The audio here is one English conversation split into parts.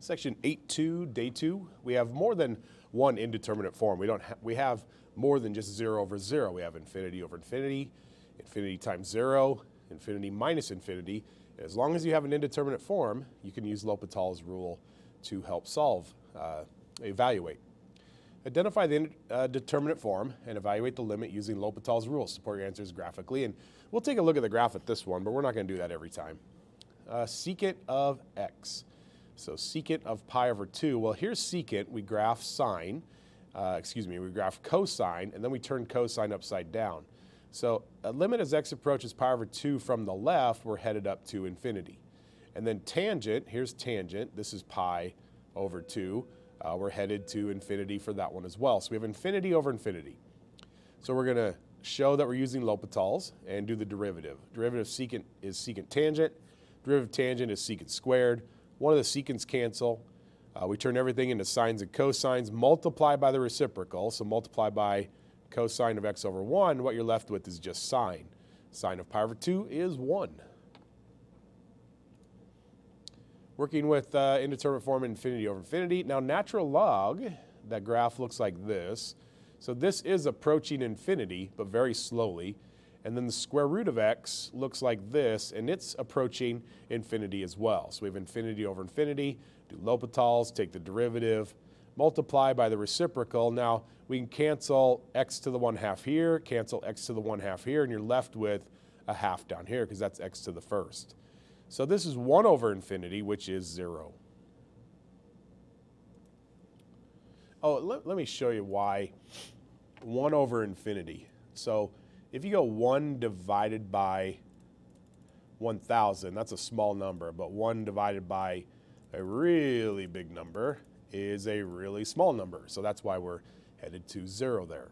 Section 8.2, day 2, we have more than one indeterminate form. We have more than just 0 over 0. We have infinity over infinity, infinity times 0, infinity minus infinity. As long as you have an indeterminate form, you can use L'Hopital's rule to help solve, evaluate. Identify the indeterminate form and evaluate the limit using L'Hopital's rule. Support your answers graphically. And we'll take a look at the graph at this one, but we're not going to do that every time. Secant of x. So secant of pi over 2. Well, here's secant. We graph sine. We graph cosine, and then we turn cosine upside down. So a limit as x approaches pi over 2 from the left, we're headed up to infinity. And then tangent, here's tangent. This is pi over 2. We're headed to infinity for that one as well. So we have infinity over infinity. So we're going to show that we're using L'Hopital's and do the derivative. Derivative of secant is secant tangent. Derivative of tangent is secant squared. One of the secants cancel. We turn everything into sines and cosines, multiply by the reciprocal. So multiply by cosine of x over 1. What you're left with is just sine. Sine of pi over 2 is 1. Working with indeterminate form infinity over infinity. Now natural log, that graph looks like this. So this is approaching infinity, but very slowly. And then the square root of x looks like this, and it's approaching infinity as well. So we have infinity over infinity, do L'Hopital's, take the derivative, multiply by the reciprocal. Now we can cancel x to the 1/2 here, cancel x to the 1/2 here, and you're left with a half down here because that's x to the first. So this is 1 over infinity, which is 0. Oh, let me show you why 1 over infinity. So if you go 1 divided by 1,000, that's a small number, but 1 divided by a really big number is a really small number. So that's why we're headed to 0 there.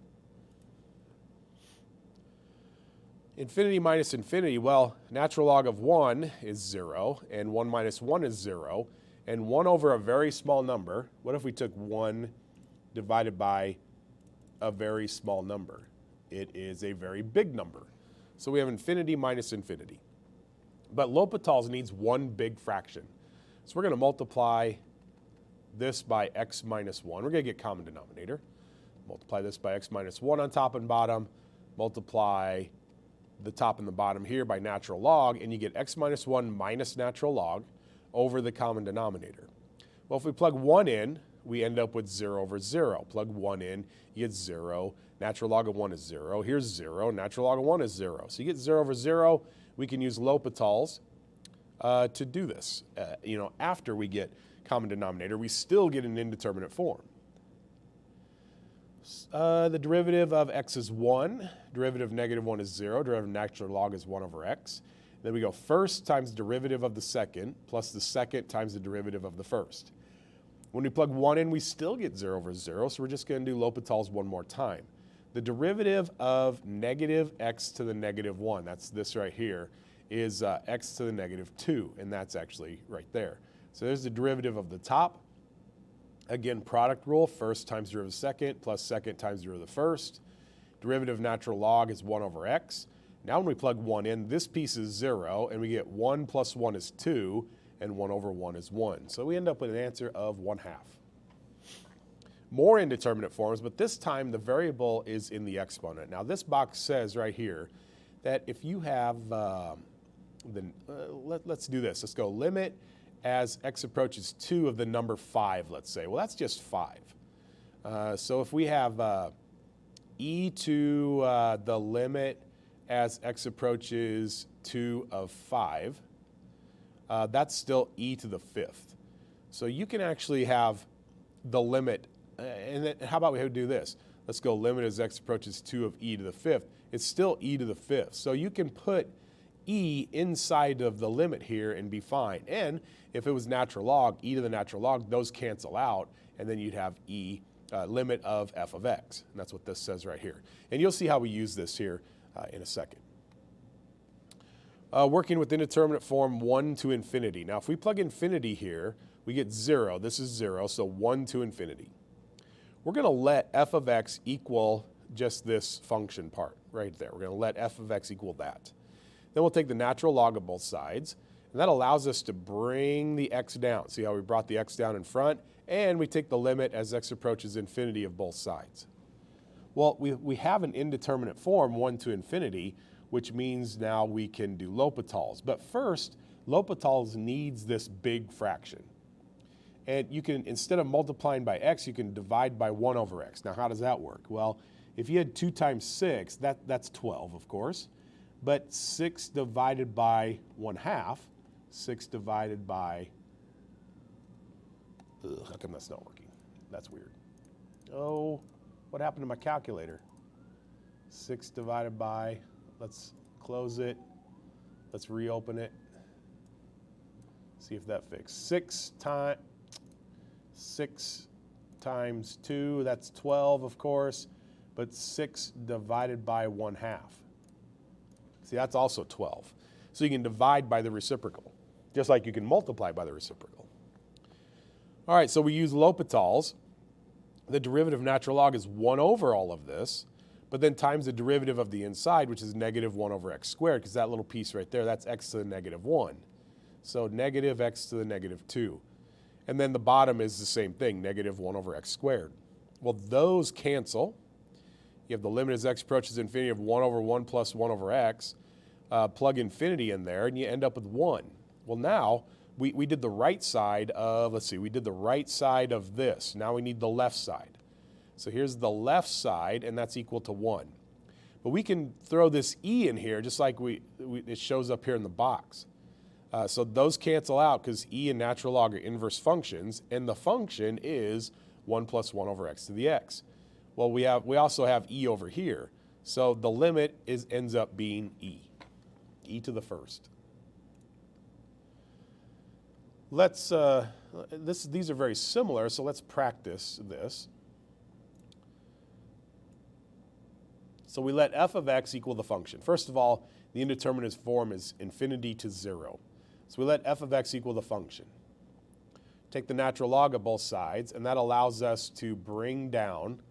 Infinity minus infinity, well, natural log of 1 is 0, and 1 minus 1 is 0, and 1 over a very small number. What if we took 1 divided by a very small number? It is a very big number. So we have infinity minus infinity. But L'Hopital's needs one big fraction. So we're going to multiply this by x minus 1. We're going to get common denominator. Multiply this by x minus 1 on top and bottom. Multiply the top and the bottom here by natural log, and you get x minus 1 minus natural log over the common denominator. Well, if we plug 1 in, we end up with 0 over 0. Plug 1 in, you get 0. Natural log of 1 is 0. Here's 0. Natural log of 1 is 0. So you get 0 over 0. We can use L'Hopital's to do this. After we get common denominator, we still get an indeterminate form. The derivative of x is 1. Derivative of negative 1 is 0. Derivative of natural log is 1 over x. Then we go first times derivative of the second plus the second times the derivative of the first. When we plug 1 in, we still get 0 over 0, so we're just going to do L'Hopital's one more time. The derivative of negative x to the negative 1, that's this right here, is x to the negative 2, and that's actually right there. So there's the derivative of the top. Again, product rule, first times derivative of second plus second times derivative of the first. Derivative of natural log is 1 over x. Now when we plug 1 in, this piece is 0, and we get 1 plus 1 is 2, and 1 over 1 is 1. So we end up with an answer of 1/2. More indeterminate forms, but this time the variable is in the exponent. Now this box says right here that if you have, let's do this. Let's go limit as x approaches 2 of the number 5, let's say. Well, that's just 5. So if we have e to the limit as x approaches 2 of 5, that's still e to the 5th. So you can actually have the limit, and then how about we do this? Let's go limit as x approaches 2 of e to the 5th. It's still e to the 5th. So you can put e inside of the limit here and be fine. And if it was natural log, e to the natural log, those cancel out, and then you'd have e limit of f of x. And that's what this says right here. And you'll see how we use this here in a second. Working with indeterminate form 1 to infinity. Now if we plug infinity here, we get 0. This is 0, so 1 to infinity. We're going to let f of x equal just this function part right there. We're going to let f of x equal that. Then we'll take the natural log of both sides, And that allows us to bring the x down. See how we brought the x down in front? And we take the limit as x approaches infinity of both sides. Well, we have an indeterminate form, 1 to infinity, which means now we can do L'Hopital's. But first, L'Hopital's needs this big fraction. And you can, instead of multiplying by x, you can divide by 1 over x. Now, how does that work? Well, if you had 2 times 6, that's 12, of course. But 6 divided by 1/2, 6 divided by, how come that's not working? That's weird. Oh, what happened to my calculator? 6 divided by, let's close it. Let's reopen it. See if that fixed. 6 times 2, that's 12, of course. But 6 divided by 1/2. See, that's also 12. So you can divide by the reciprocal, just like you can multiply by the reciprocal. All right, so we use L'Hopital's. The derivative of natural log is 1 over all of this, but then times the derivative of the inside, which is negative 1 over x squared, because that little piece right there, that's x to the negative 1. So negative x to the negative 2. And then the bottom is the same thing, negative 1 over x squared. Well, those cancel. You have the limit as x approaches infinity of 1 over 1 plus 1 over x. Plug infinity in there, and you end up with 1. Well, now, we did the right side of, let's see, we did the right side of this. Now we need the left side. So here's the left side, and that's equal to 1. But we can throw this e in here, just like it shows up here in the box. So those cancel out because e and natural log are inverse functions, and the function is 1 plus 1 over x to the x. Well, we also have e over here. So the limit ends up being e to the first. These are very similar, so let's practice this. So we let f of x equal the function. First of all, the indeterminate form is infinity to 0. So we let f of x equal the function. Take the natural log of both sides, and that allows us to bring down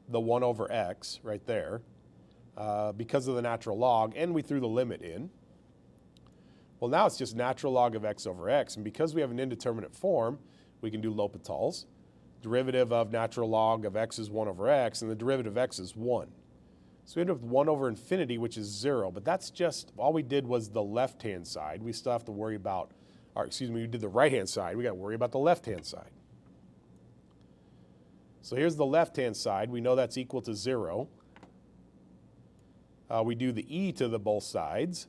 the 1 over x right there because of the natural log, and we threw the limit in. Well, now it's just natural log of x over x, and because we have an indeterminate form, we can do L'Hopital's. Derivative of natural log of x is 1 over x, and the derivative of x is 1. So we end up with 1 over infinity, which is 0, but that's just, all we did was the left-hand side. We still have to worry about, we did the right-hand side. We got to worry about the left-hand side. So here's the left-hand side. We know that's equal to 0. We do the e to the both sides,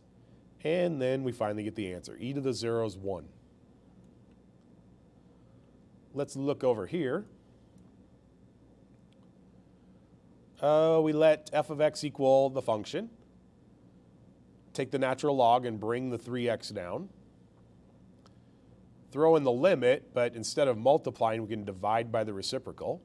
and then we finally get the answer. E to the 0 is 1. Let's look over here. We let f of x equal the function. Take the natural log and bring the 3x down. Throw in the limit, but instead of multiplying, we can divide by the reciprocal.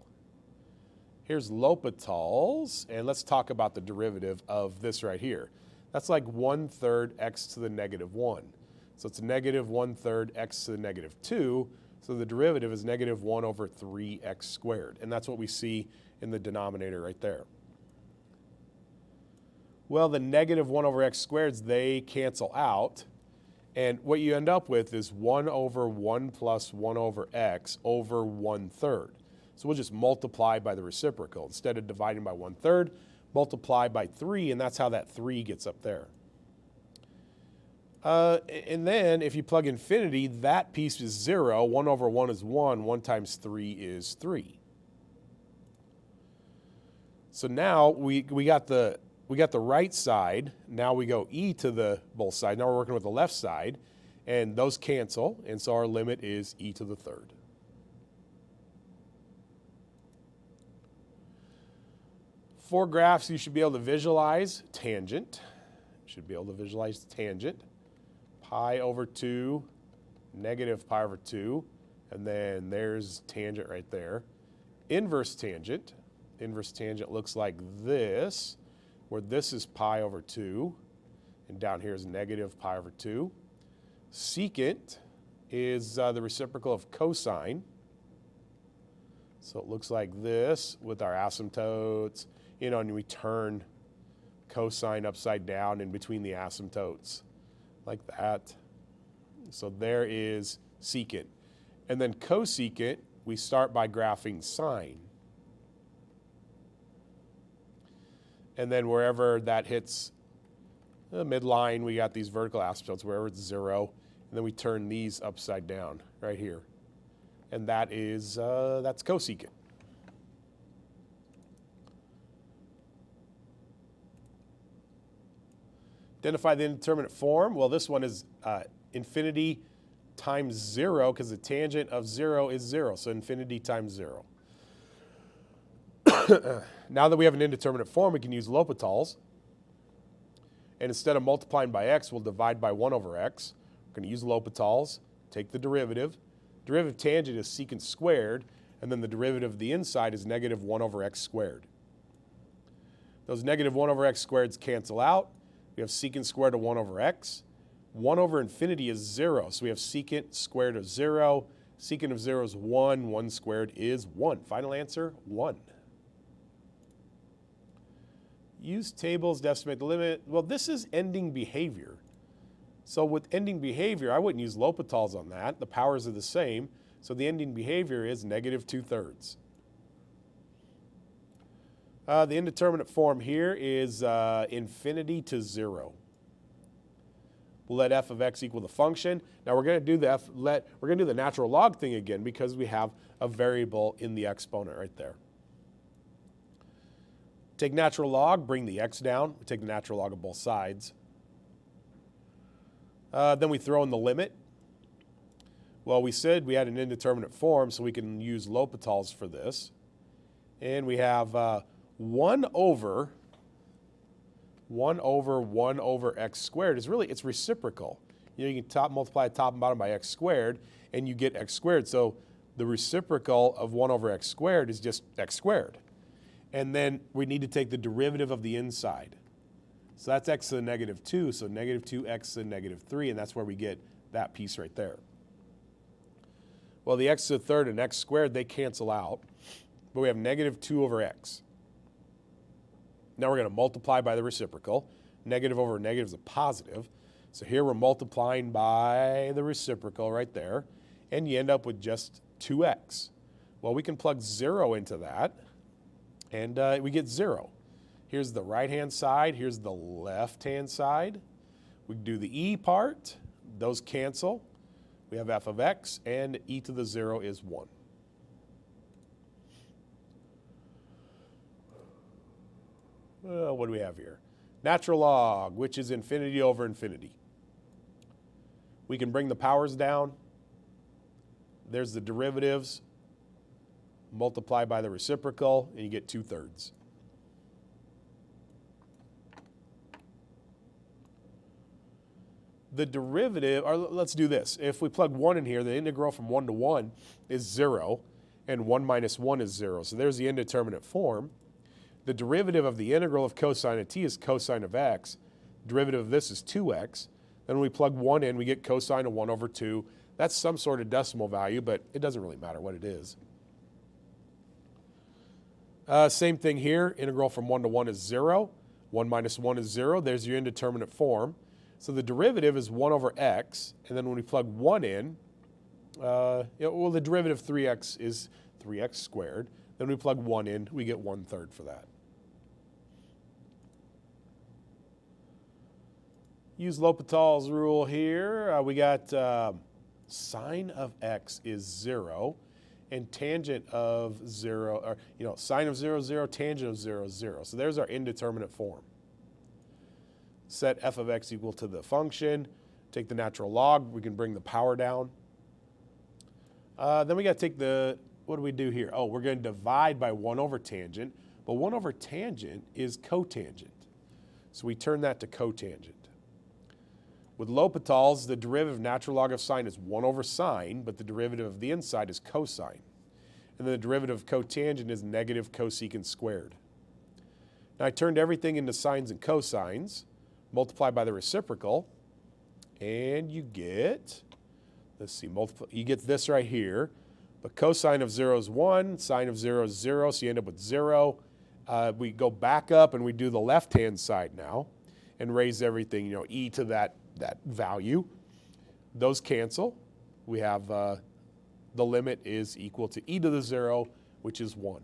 Here's L'Hopital's, and let's talk about the derivative of this right here. That's like 1/3 x to the negative 1. So it's negative 1/3 x to the negative 2. So the derivative is negative 1 over 3x squared. And that's what we see in the denominator right there. Well, the negative 1 over x squareds, they cancel out. And what you end up with is 1 over 1 plus 1 over x over 1/3. So we'll just multiply by the reciprocal. Instead of dividing by 1/3, multiply by 3, and that's how that 3 gets up there. And then if you plug infinity, that piece is 0. 1 over 1 is 1. 1 times 3 is 3. So now we got the right side. Now we go e to the both sides. Now we're working with the left side, and those cancel, and so our limit is e to the 3rd. For graphs, you should be able to visualize tangent. You should be able to visualize tangent. Pi over 2, negative pi over 2, and then there's tangent right there. Inverse tangent. Inverse tangent looks like this, where this is pi over 2, and down here is negative pi over 2. Secant is the reciprocal of cosine. So it looks like this with our asymptotes, and we turn cosine upside down in between the asymptotes, like that. So there is secant. And then cosecant, we start by graphing sine. And then wherever that hits the midline, we got these vertical asymptotes, wherever it's 0. And then we turn these upside down right here. And that is, that's cosecant. Identify the indeterminate form. Well, this one is infinity times 0, because the tangent of 0 is 0. So infinity times 0. Now that we have an indeterminate form, we can use L'Hopital's. And instead of multiplying by x, we'll divide by 1 over x. We're going to use L'Hopital's, take the derivative. Derivative tangent is secant squared, and then the derivative of the inside is negative 1 over x squared. Those negative 1 over x squareds cancel out. We have secant squared of 1 over x. 1 over infinity is 0, so we have secant squared of 0. Secant of 0 is 1. 1 squared is 1. Final answer, 1. Use tables to estimate the limit. Well, this is ending behavior. So with ending behavior, I wouldn't use L'Hopital's on that. The powers are the same. So the ending behavior is negative 2/3. The indeterminate form here is infinity to 0. We'll let f of x equal the function. Now we're going to do the natural log thing again because we have a variable in the exponent right there. Take natural log, bring the x down. We take the natural log of both sides. Then we throw in the limit. Well, we said we had an indeterminate form, so we can use L'Hopital's for this. And we have 1 over 1 over x squared is really, it's reciprocal. You know, you can multiply top and bottom by x squared, and you get x squared. So the reciprocal of 1 over x squared is just x squared. And then we need to take the derivative of the inside. So that's x to the negative 2, so negative 2x to the negative 3, and that's where we get that piece right there. Well, the x to the third and x squared, they cancel out, but we have negative 2 over x. Now we're going to multiply by the reciprocal. Negative over negative is a positive. So here we're multiplying by the reciprocal right there, and you end up with just 2x. Well, we can plug 0 into that, and we get 0. Here's the right-hand side. Here's the left-hand side. We do the e part. Those cancel. We have f of x, and e to the 0 is 1. What do we have here? Natural log, which is infinity over infinity. We can bring the powers down. There's the derivatives. Multiply by the reciprocal, and you get 2/3. The derivative, or let's do this. If we plug 1 in here, the integral from 1 to 1 is 0, and 1 minus 1 is 0. So there's the indeterminate form. The derivative of the integral of cosine of t is cosine of x. Derivative of this is 2x. Then when we plug 1 in, we get cosine of 1 over 2. That's some sort of decimal value, but it doesn't really matter what it is. Same thing here. Integral from 1 to 1 is 0. 1 minus 1 is 0. There's your indeterminate form. So the derivative is 1 over x, and then when we plug 1 in, well, the derivative of 3x is 3x squared. Then we plug 1 in, we get 1/3 for that. Use L'Hopital's rule here. We got sine of x is 0, and tangent of 0, or sine of 0 is 0, tangent of 0 is 0. So there's our indeterminate form. Set f of x equal to the function. Take the natural log. We can bring the power down. Then we got to take what do we do here? Oh, we're going to divide by 1 over tangent. But 1 over tangent is cotangent. So we turn that to cotangent. With L'Hopital's, the derivative of natural log of sine is 1 over sine, but the derivative of the inside is cosine. And then the derivative of cotangent is negative cosecant squared. Now I turned everything into sines and cosines. Multiply by the reciprocal, and you get, let's see, you get this right here. But cosine of 0 is 1, sine of 0 is 0, so you end up with 0. We go back up and we do the left-hand side now and raise everything, e to that value. those cancel. We have the limit is equal to e to the 0, which is 1.